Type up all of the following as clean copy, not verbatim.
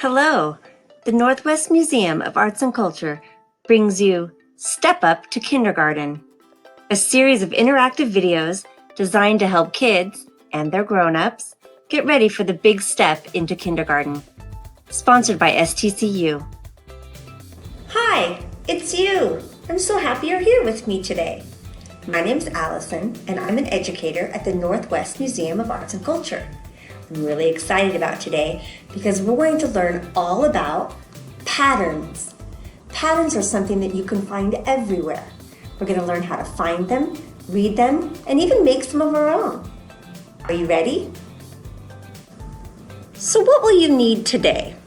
Hello! The Northwest Museum of Arts and Culture brings you Step Up to Kindergarten, a series of interactive videos designed to help kids and their grown-ups get ready for the big step into kindergarten. Sponsored by STCU. Hi, it's you! I'm so happy you're here with me today. My name's Allison, and I'm an educator at the Northwest Museum of Arts and Culture. I'm really excited about today because we're going to learn all about patterns. Patterns are something that you can find everywhere. We're going to learn how to find them, read them, and even make some of our own. Are you ready? So what will you need today?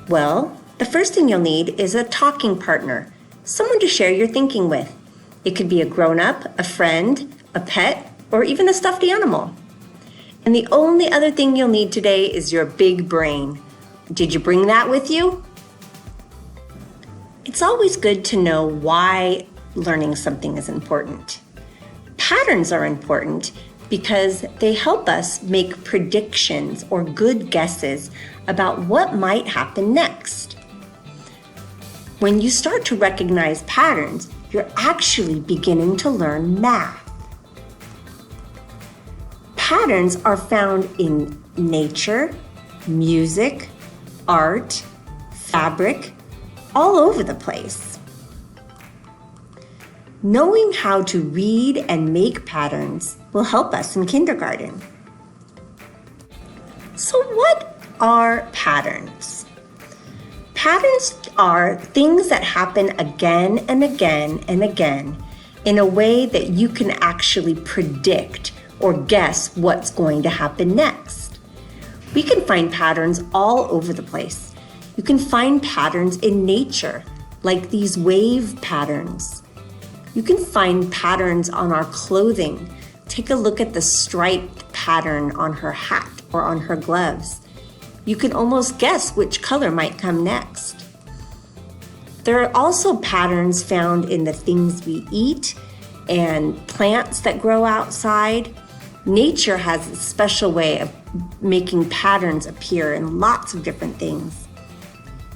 Well, the first thing you'll need is a talking partner, someone to share your thinking with. It could be a grown-up, a friend, a pet, or even a stuffed animal. And the only other thing you'll need today is your big brain. Did you bring that with you? It's always good to know why learning something is important. Patterns are important because they help us make predictions or good guesses about what might happen next. When you start to recognize patterns, you're actually beginning to learn math. Patterns are found in nature, music, art, fabric, all over the place. Knowing how to read and make patterns will help us in kindergarten. So what are patterns? Patterns are things that happen again and again and again in a way that you can actually predict or guess what's going to happen next. We can find patterns all over the place. You can find patterns in nature, like these wave patterns. You can find patterns on our clothing. Take a look at the striped pattern on her hat or on her gloves. You can almost guess which color might come next. There are also patterns found in the things we eat and plants that grow outside. Nature has a special way of making patterns appear in lots of different things.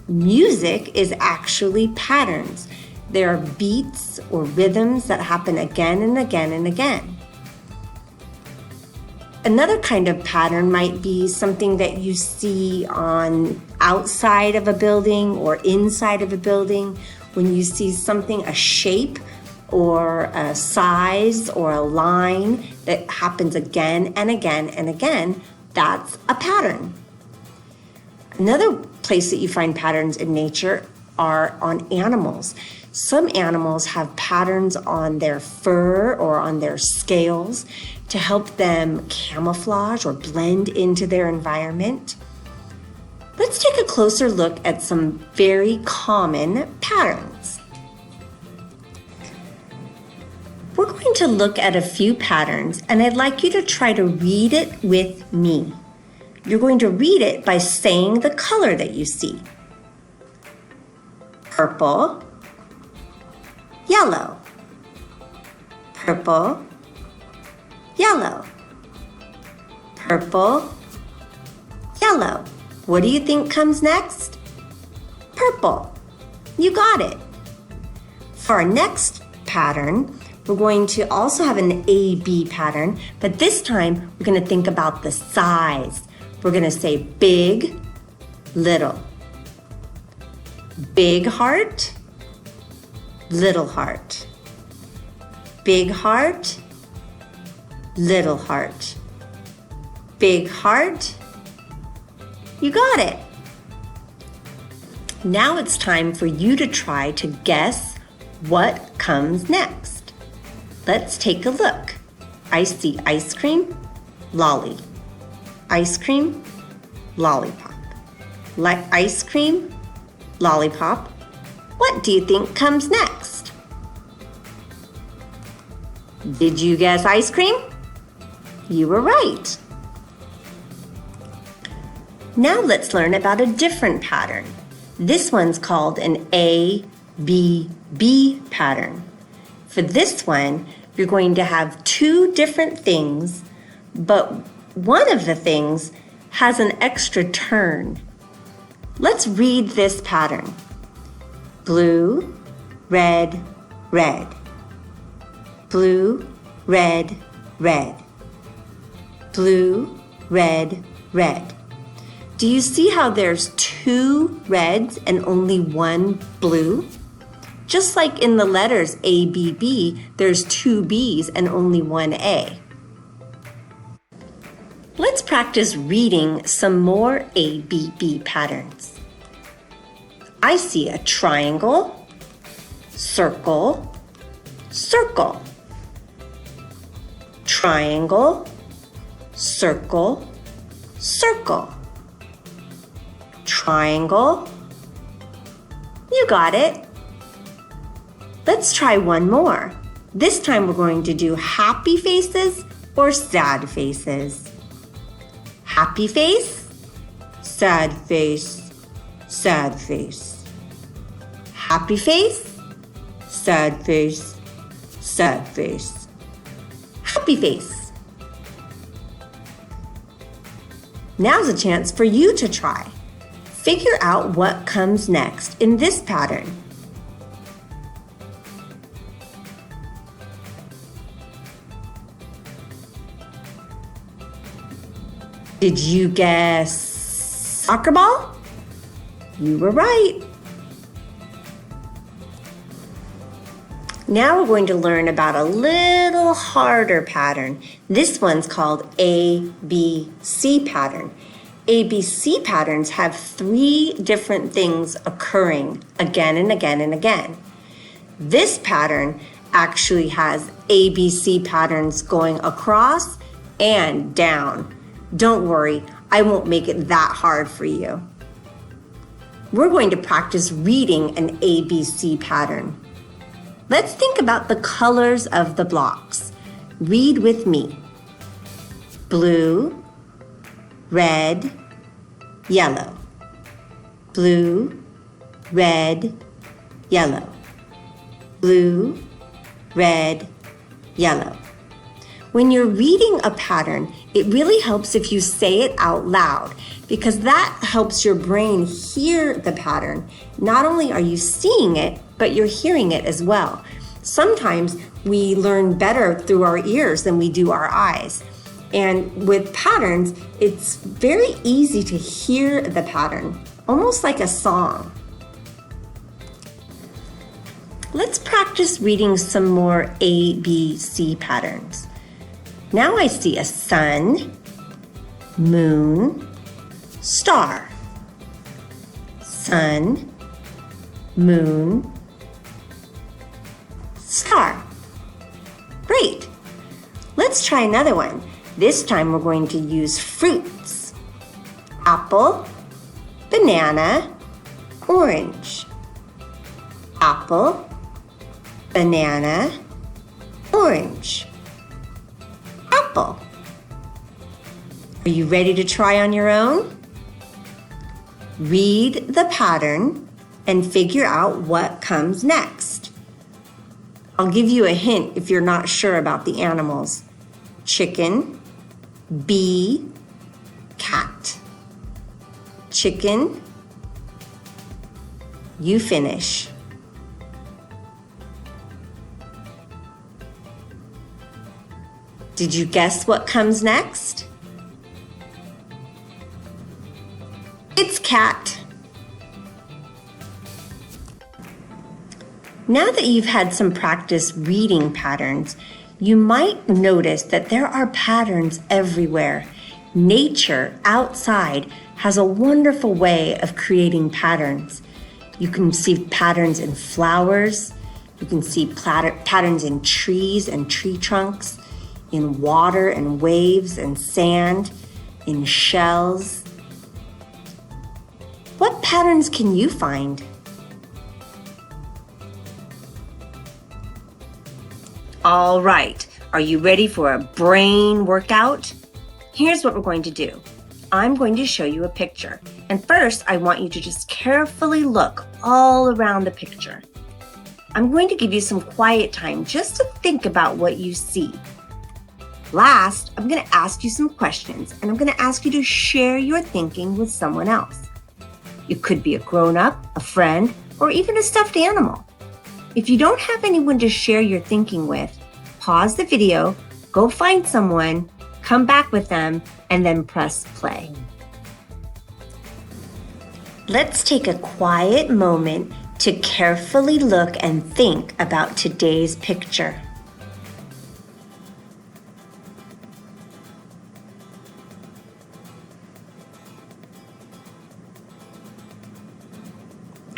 Music is actually patterns. There are beats or rhythms that happen again and again and again. Another kind of pattern might be something that you see on outside of a building or inside of a building. When you see something, a shape or a size or a line that happens again and again and again, that's a pattern. Another place that you find patterns in nature are on animals. Some animals have patterns on their fur or on their scales to help them camouflage or blend into their environment. Let's take a closer look at some very common patterns. We're going to look at a few patterns, and I'd like you to try to read it with me. You're going to read it by saying the color that you see. Purple, yellow, purple, yellow, purple, yellow. What do you think comes next? Purple. You got it. For our next pattern, we're going to also have an A-B pattern, but this time we're going to think about the size. We're going to say big, little. Big heart, little heart. Big heart, little heart. Big heart. You got it. Now it's time for you to try to guess what comes next. Let's take a look. I see ice cream, lolly. Ice cream, lollipop. Like ice cream, lollipop. What do you think comes next? Did you guess ice cream? You were right. Now let's learn about a different pattern. This one's called an A-B-B pattern. For this one, you're going to have two different things, but one of the things has an extra turn. Let's read this pattern. Blue, red, red. Blue, red, red. Blue, red, red. Do you see how there's 2 reds and only 1 blue? Just like in the letters A, B, B, there's 2 B's and only 1 A. Let's practice reading some more A, B, B patterns. I see a triangle, circle, circle. Triangle, circle, circle. Triangle. You got it. Let's try one more. This time we're going to do happy faces or sad faces. Happy face, sad face, sad face. Happy face, sad face, sad face. Happy face. Now's a chance for you to try. Figure out what comes next in this pattern. Did you guess soccer ball? You were right. Now we're going to learn about a little harder pattern. This one's called ABC pattern. ABC patterns have 3 different things occurring again and again and again. This pattern actually has ABC patterns going across and down. Don't worry, I won't make it that hard for you. We're going to practice reading an ABC pattern. Let's think about the colors of the blocks. Read with me. Blue, red, yellow. Blue, red, yellow. Blue, red, yellow. When you're reading a pattern, it really helps if you say it out loud because that helps your brain hear the pattern. Not only are you seeing it, but you're hearing it as well. Sometimes we learn better through our ears than we do our eyes. And with patterns, it's very easy to hear the pattern, almost like a song. Let's practice reading some more ABC patterns. Now I see a sun, moon, star. Sun, moon, star. Great. Let's try another one. This time we're going to use fruits. Apple, banana, orange. Apple, banana, orange. Apple. Are you ready to try on your own? Read the pattern and figure out what comes next. I'll give you a hint if you're not sure about the animals. Chicken, bee, cat. Chicken, you finish. Did you guess what comes next? It's cat. Now that you've had some practice reading patterns, you might notice that there are patterns everywhere. Nature outside has a wonderful way of creating patterns. You can see patterns in flowers. You can see patterns in trees and tree trunks, in water and waves and sand, in shells. What patterns can you find? All right, are you ready for a brain workout? Here's what we're going to do. I'm going to show you a picture. And first, I want you to just carefully look all around the picture. I'm going to give you some quiet time just to think about what you see. Last, I'm going to ask you some questions, and I'm going to ask you to share your thinking with someone else. It could be a grown-up, a friend, or even a stuffed animal. If you don't have anyone to share your thinking with, pause the video, go find someone, come back with them, and then press play. Let's take a quiet moment to carefully look and think about today's picture.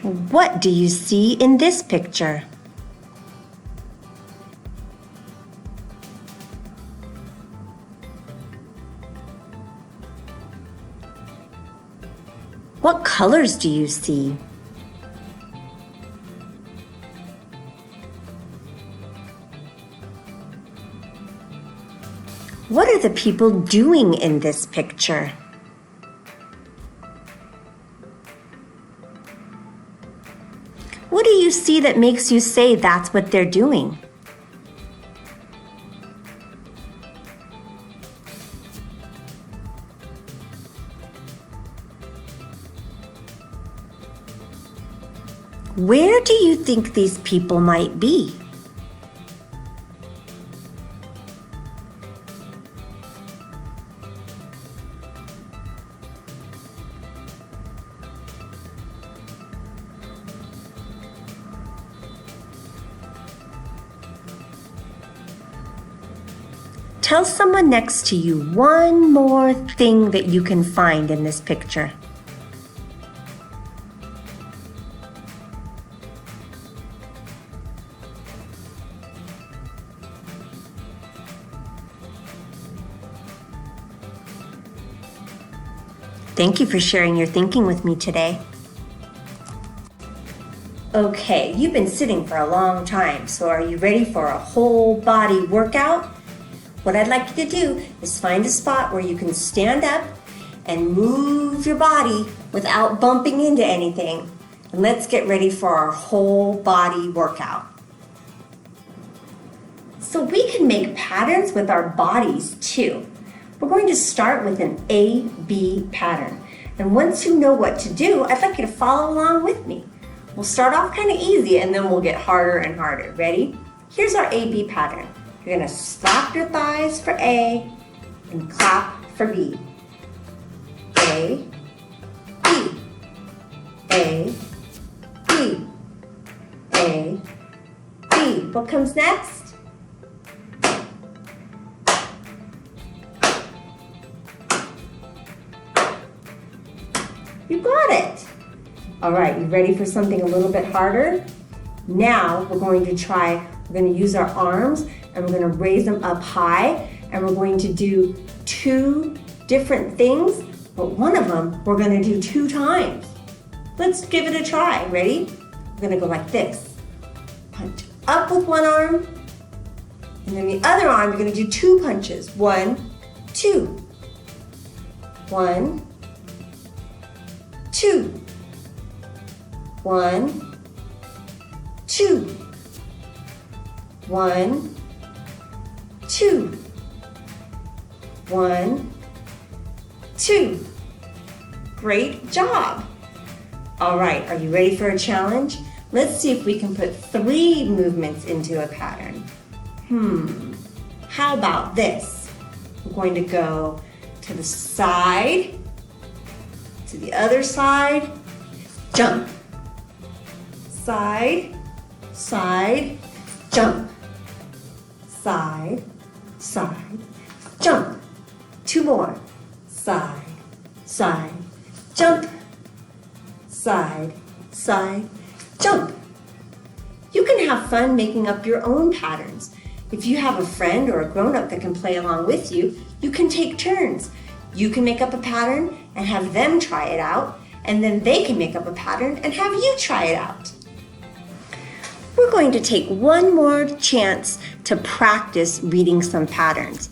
What do you see in this picture? What colors do you see? What are the people doing in this picture? What do you see that makes you say that's what they're doing? Where do you think these people might be? Tell someone next to you one more thing that you can find in this picture. Thank you for sharing your thinking with me today. Okay, you've been sitting for a long time, so are you ready for a whole body workout? What I'd like you to do is find a spot where you can stand up and move your body without bumping into anything. And let's get ready for our whole body workout. So we can make patterns with our bodies too. We're going to start with an A-B pattern. And once you know what to do, I'd like you to follow along with me. We'll start off kind of easy and then we'll get harder and harder. Ready? Here's our A-B pattern. You're gonna slap your thighs for A and clap for B. A, B, A, B, A, B. What comes next? You got it. All right, you ready for something a little bit harder? Now we're going to use our arms and we're going to raise them up high and we're going to do 2 different things, but one of them we're going to do 2 times. Let's give it a try. Ready? We're going to go like this. Punch up with one arm, and then the other arm you're going to do 2 punches. 1, 2. 1, 2. 1, 2. 1, 2. 1, 2. Great job. All right, are you ready for a challenge? Let's see if we can put 3 movements into a pattern. How about this? We're going to go to the side, to the other side, jump. Side, side, jump. Side, side, jump. 2 more. Side, side, jump. Side, side, jump. You can have fun making up your own patterns. If you have a friend or a grown-up that can play along with you, you can take turns. You can make up a pattern and have them try it out, and then they can make up a pattern and have you try it out. We're going to take one more chance to practice reading some patterns.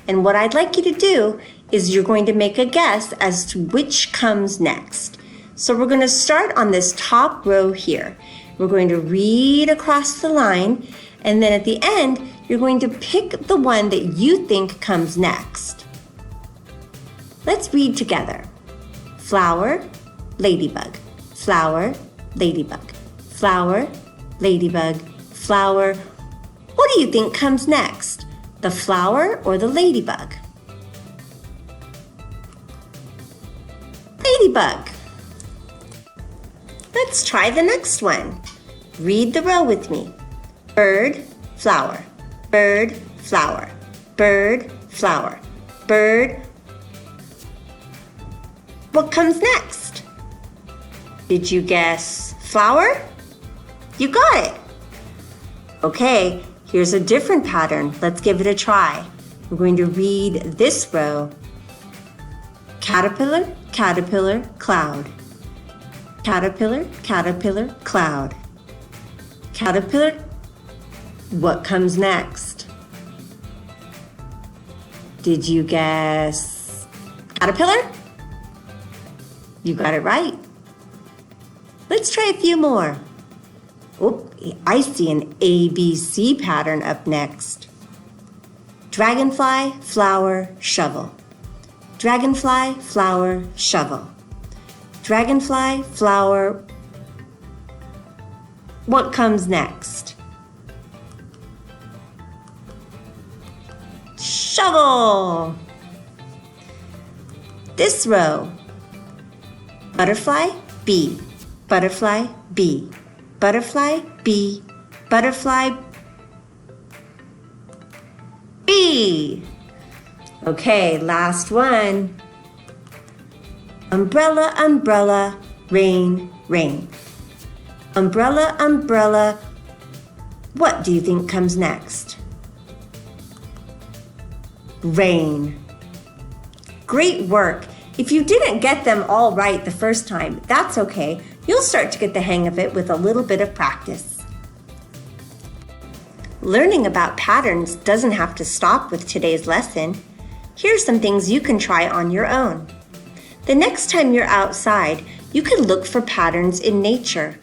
And what I'd like you to do is you're going to make a guess as to which comes next. So we're going to start on this top row here. We're going to read across the line, and then at the end, you're going to pick the one that you think comes next. Let's read together. Flower, ladybug. flower, ladybug. Flower, ladybug, flower. What do you think comes next? The flower or the ladybug? Ladybug. Let's try the next one. Read the row with me. Bird, flower, bird, flower, bird, flower, bird. What comes next? Did you guess flower? You got it. Okay, here's a different pattern. Let's give it a try. We're going to read this row. Caterpillar, caterpillar, cloud. Caterpillar, caterpillar, cloud. Caterpillar. What comes next? Did you guess caterpillar? You got it right. Let's try a few more. Oh, I see an ABC pattern up next. Dragonfly, flower, shovel. Dragonfly, flower, shovel. Dragonfly, flower. What comes next? Shovel. This row. Butterfly, bee. Butterfly, bee. Butterfly, bee. Butterfly, bee. Okay, last one. Umbrella, umbrella, rain, rain. Umbrella, umbrella. What do you think comes next? Rain. Great work. If you didn't get them all right the first time, that's okay. You'll start to get the hang of it with a little bit of practice. Learning about patterns doesn't have to stop with today's lesson. Here's some things you can try on your own. The next time you're outside, you can look for patterns in nature.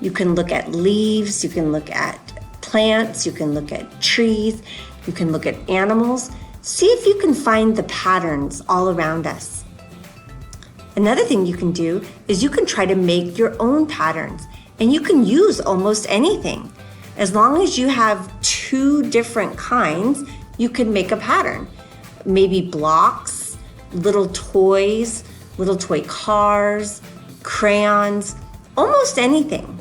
You can look at leaves, you can look at plants, you can look at trees, you can look at animals. See if you can find the patterns all around us. Another thing you can do is you can try to make your own patterns, and you can use almost anything. As long as you have 2 different kinds, you can make a pattern. Maybe blocks, little toys, little toy cars, crayons, almost anything.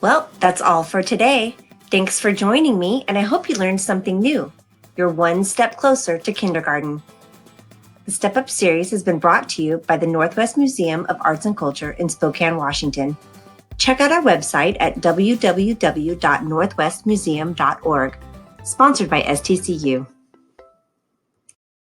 Well, that's all for today. Thanks for joining me, and I hope you learned something new. You're one step closer to kindergarten. The Step Up series has been brought to you by the Northwest Museum of Arts and Culture in Spokane, Washington. Check out our website at www.northwestmuseum.org, sponsored by STCU.